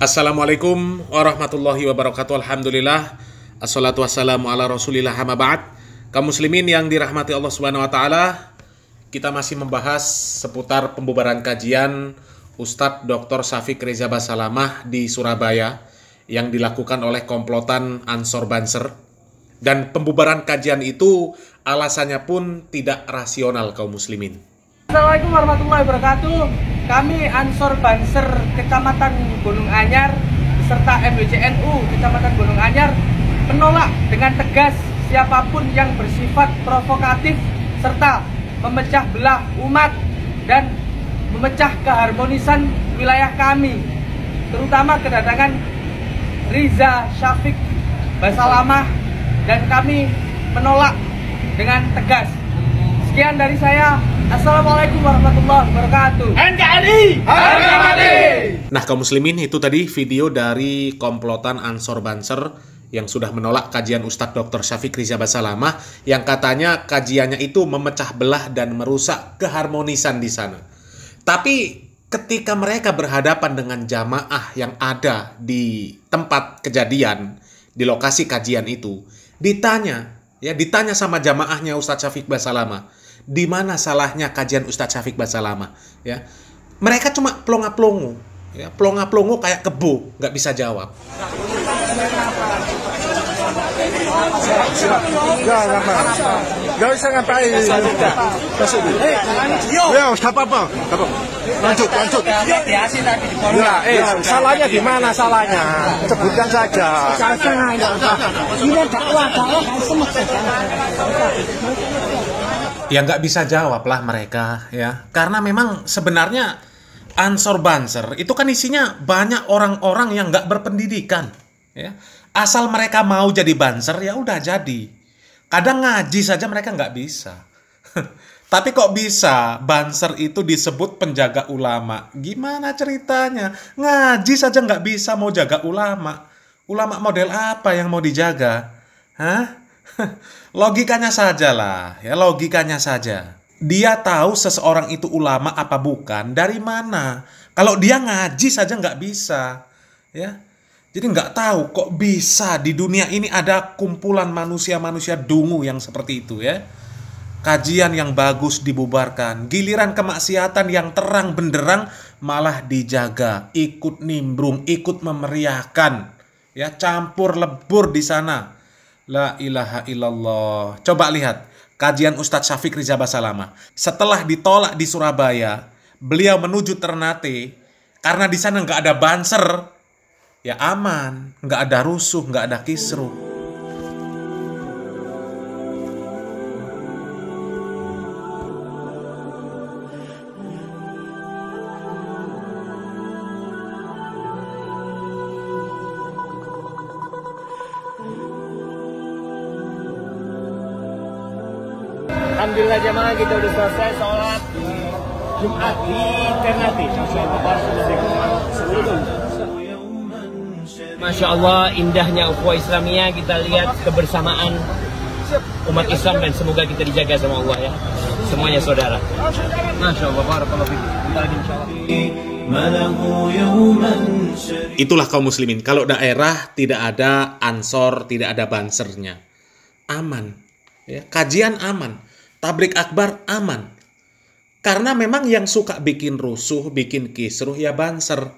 Assalamualaikum warahmatullahi wabarakatuh. Alhamdulillah. Assalatu wassalamu ala rasulillah amma ba'd. Kaum muslimin yang dirahmati Allah subhanahu wa ta'ala, kita masih membahas seputar pembubaran kajian Ustadz Dr. Syafiq Reza Basalamah di Surabaya yang dilakukan oleh komplotan Ansor Banser. Dan pembubaran kajian itu alasannya pun tidak rasional kaum muslimin. Assalamualaikum warahmatullahi wabarakatuh. Kami Ansor Banser Kecamatan Gunung Anyar beserta MWCNU Kecamatan Gunung Anyar menolak dengan tegas siapapun yang bersifat provokatif serta memecah belah umat dan memecah keharmonisan wilayah kami, terutama kedatangan Reza Syafiq Basalamah, dan kami menolak dengan tegas. Sekian dari saya. Assalamualaikum warahmatullahi wabarakatuh. NKRI harga mati. Nah kaum muslimin, itu tadi video dari komplotan Ansor Banser yang sudah menolak kajian Ustadz Dr. Syafiq Reza Basalamah yang katanya kajiannya itu memecah belah dan merusak keharmonisan di sana. Tapi ketika mereka berhadapan dengan jamaah yang ada di tempat kejadian, di lokasi kajian itu, ditanya sama jamaahnya Ustadz Syafiq Basalamah, di mana salahnya kajian Ustadz Syafiq Basalamah? Ya, mereka cuma plonga-plongo, ya, plonga-plongo kayak kebo, nggak bisa jawab. Gak usah ngapain. Ya, apa-apa. Lanjut. Ya, salahnya di mana salahnya? Sebutkan saja. Ya nggak bisa jawab lah mereka, ya, karena memang sebenarnya Ansor Banser itu kan isinya banyak orang-orang yang nggak berpendidikan, ya. Asal mereka mau jadi banser ya udah jadi. Kadang ngaji saja mereka nggak bisa. Tapi kok bisa banser itu disebut penjaga ulama? Gimana ceritanya? Ngaji saja nggak bisa mau jaga ulama. Ulama model apa yang mau dijaga? Hah? Logikanya saja lah, ya, logikanya saja. Dia tahu seseorang itu ulama apa bukan dari mana. Kalau dia ngaji saja nggak bisa, ya. Jadi nggak tahu kok bisa di dunia ini ada kumpulan manusia-manusia dungu yang seperti itu, ya. Kajian yang bagus dibubarkan, giliran kemaksiatan yang terang benderang malah dijaga, ikut nimbrung, ikut memeriahkan, ya, campur lebur di sana. La ilaha illallah. Coba lihat kajian Ustadz Syafiq Reza Basalamah. Setelah ditolak di Surabaya, beliau menuju Ternate karena di sana nggak ada banser. Ya aman, nggak ada rusuh, nggak ada kisruh. Alhamdulillah jamaah, kita udah selesai sholat Jumat di Ternate. Masya Allah, indahnya ukhuwah Islamiyah, kita lihat kebersamaan umat Islam dan semoga kita dijaga sama Allah, ya. Semuanya saudara. Masya Allah, barakallahu fiik. Kita lagi insyaallah. Itulah kaum muslimin, kalau daerah tidak ada ansor, tidak ada bansernya, aman, ya. Kajian aman, tablik akbar aman. Karena memang yang suka bikin rusuh, bikin kisruh ya banser.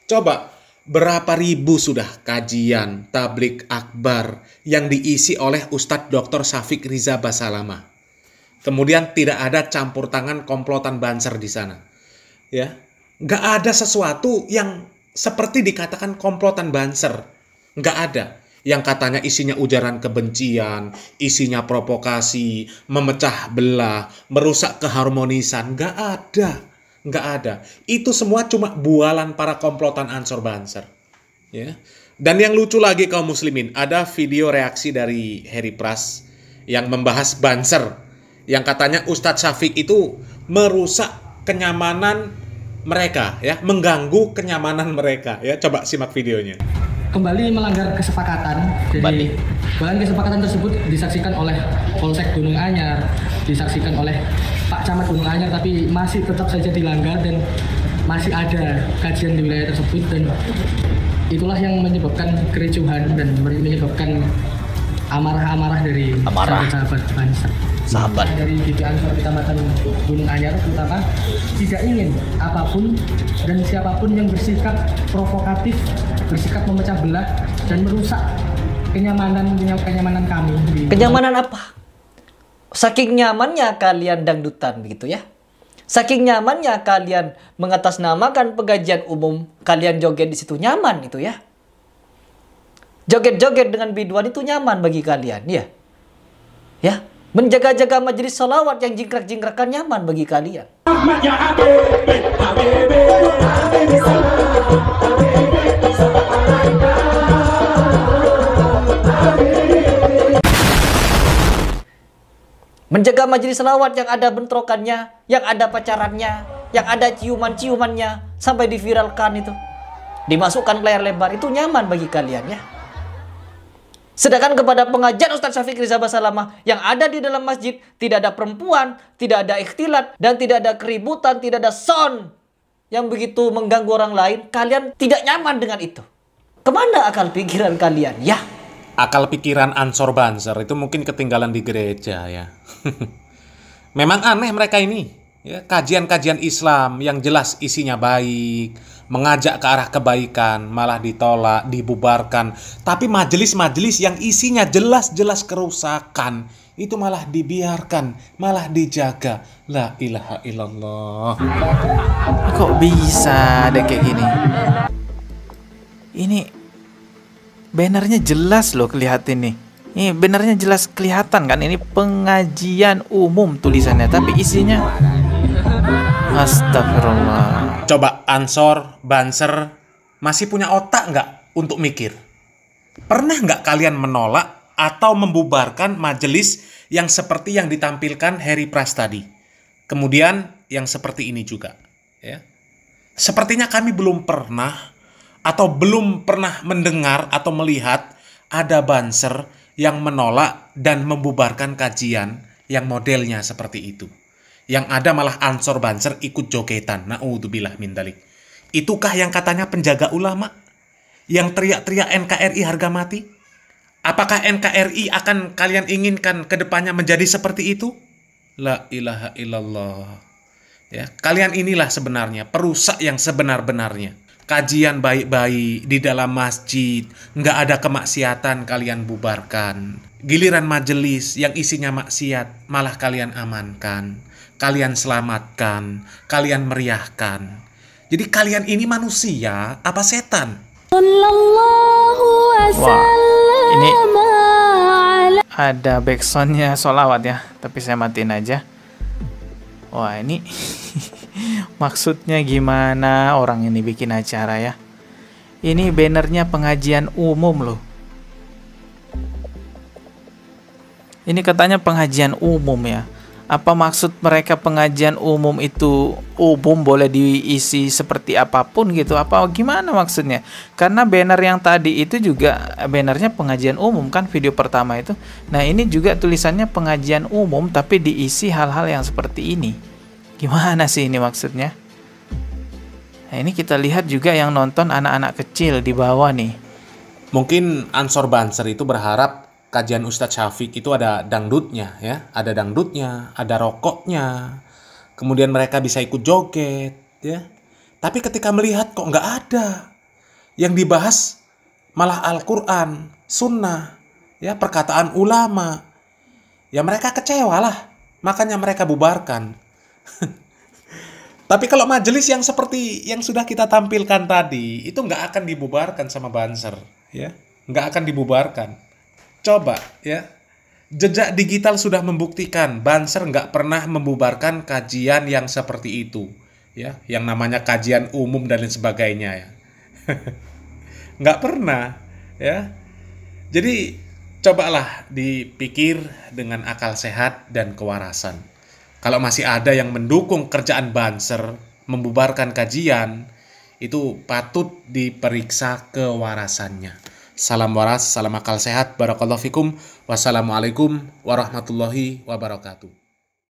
Coba berapa ribu sudah kajian tablik akbar yang diisi oleh Ustadz Dr. Syafiq Reza Basalamah. Kemudian tidak ada campur tangan komplotan banser di sana. Ya, nggak ada sesuatu yang seperti dikatakan komplotan banser. Nggak ada. Yang katanya isinya ujaran kebencian, isinya provokasi, memecah belah, merusak keharmonisan. Nggak ada. Itu semua cuma bualan para komplotan Ansor Banser, ya. Dan yang lucu lagi kaum muslimin, ada video reaksi dari Harry Pras yang membahas Banser, yang katanya Ustadz Syafiq itu merusak kenyamanan mereka, ya, mengganggu kenyamanan mereka, ya. Coba simak videonya. Kembali melanggar kesepakatan. Jadi bahkan kesepakatan tersebut disaksikan oleh Polsek Gunung Anyar, disaksikan oleh Pak Camat Gunung Anyar, tapi masih tetap saja dilanggar dan masih ada kajian di wilayah tersebut, dan itulah yang menyebabkan kericuhan dan menyebabkan amarah-amarah dari sahabat Banser. Sahabat Dari GP Ansor Kecamatan Gunung Anyar terutama tidak ingin apapun dan siapapun yang bersikap provokatif, bersikap memecah belah dan merusak kenyamanan kami. Kenyamanan apa? Saking nyamannya kalian dangdutan begitu ya. Saking nyamannya kalian mengatasnamakan pengajian umum, kalian joget di situ nyaman itu ya. Joget-joget dengan biduan itu nyaman bagi kalian ya. Ya, menjaga-jaga majelis salawat yang jingkrak-jingkrakan nyaman bagi kalian. Menjaga majelis salawat yang ada bentrokannya, yang ada pacarannya, yang ada ciuman-ciumannya, sampai diviralkan itu. Dimasukkan layar lebar, itu nyaman bagi kalian ya. Sedangkan kepada pengajian Ustadz Syafiq Riza Basalamah yang ada di dalam masjid, tidak ada perempuan, tidak ada ikhtilat, dan tidak ada keributan, tidak ada sound yang begitu mengganggu orang lain, kalian tidak nyaman dengan itu. Kemana akal pikiran kalian ya? Akal pikiran Ansor Banser itu mungkin ketinggalan di gereja ya. Memang aneh mereka ini. Ya, kajian-kajian Islam yang jelas isinya baik, mengajak ke arah kebaikan, malah ditolak, dibubarkan. Tapi majelis-majelis yang isinya jelas-jelas kerusakan, itu malah dibiarkan, malah dijaga. La ilaha illallah. Kok bisa ada kayak gini? Ini bannernya jelas loh kelihatan nih. Ini bannernya jelas kelihatan kan, ini pengajian umum tulisannya, tapi isinya astagfirullah. Coba Ansor, Banser masih punya otak nggak untuk mikir? Pernah nggak kalian menolak atau membubarkan majelis yang seperti yang ditampilkan Heri Pras tadi? Kemudian yang seperti ini juga. Ya. Sepertinya kami belum pernah mendengar atau melihat ada Banser yang menolak dan membubarkan kajian yang modelnya seperti itu. Yang ada malah Ansor Banser ikut jogetan. Na'udzubillah min dzalik. Itukah yang katanya penjaga ulama? Yang teriak-teriak NKRI harga mati? Apakah NKRI akan kalian inginkan ke depannya menjadi seperti itu? La ilaha illallah. Ya, kalian inilah sebenarnya perusak yang sebenar-benarnya. Kajian baik-baik di dalam masjid, nggak ada kemaksiatan kalian bubarkan. Giliran majelis yang isinya maksiat malah kalian amankan, kalian selamatkan, kalian meriahkan. Jadi kalian ini manusia apa setan? Wah, ini ada backsoundnya sholawat ya, tapi saya matiin aja. Wah, ini maksudnya gimana orang ini bikin acara ya? Ini bannernya pengajian umum loh. Ini katanya pengajian umum ya. Apa maksud mereka pengajian umum itu umum boleh diisi seperti apapun gitu? Apa gimana maksudnya? Karena banner yang tadi itu juga bannernya pengajian umum kan, video pertama itu. Nah ini juga tulisannya pengajian umum tapi diisi hal-hal yang seperti ini. Gimana sih ini maksudnya? Nah ini kita lihat juga yang nonton anak-anak kecil di bawah nih. Mungkin Ansor Banser itu berharap kajian Ustadz Syafiq itu ada dangdutnya ya, ada dangdutnya, ada rokoknya, kemudian mereka bisa ikut joget ya. Tapi ketika melihat kok nggak ada, yang dibahas malah Al-Quran, Sunnah, ya perkataan ulama, ya mereka kecewa lah, makanya mereka bubarkan. Tapi kalau majelis yang seperti yang sudah kita tampilkan tadi, itu nggak akan dibubarkan sama Banser, ya, nggak akan dibubarkan. Coba ya, jejak digital sudah membuktikan Banser nggak pernah membubarkan kajian yang seperti itu, ya, yang namanya kajian umum dan lain sebagainya ya, nggak pernah, ya. Jadi cobalah dipikir dengan akal sehat dan kewarasan. Kalau masih ada yang mendukung kerjaan Banser membubarkan kajian, itu patut diperiksa kewarasannya. Salam waras, salam akal sehat, barakallahu fikum, wassalamualaikum warahmatullahi wabarakatuh.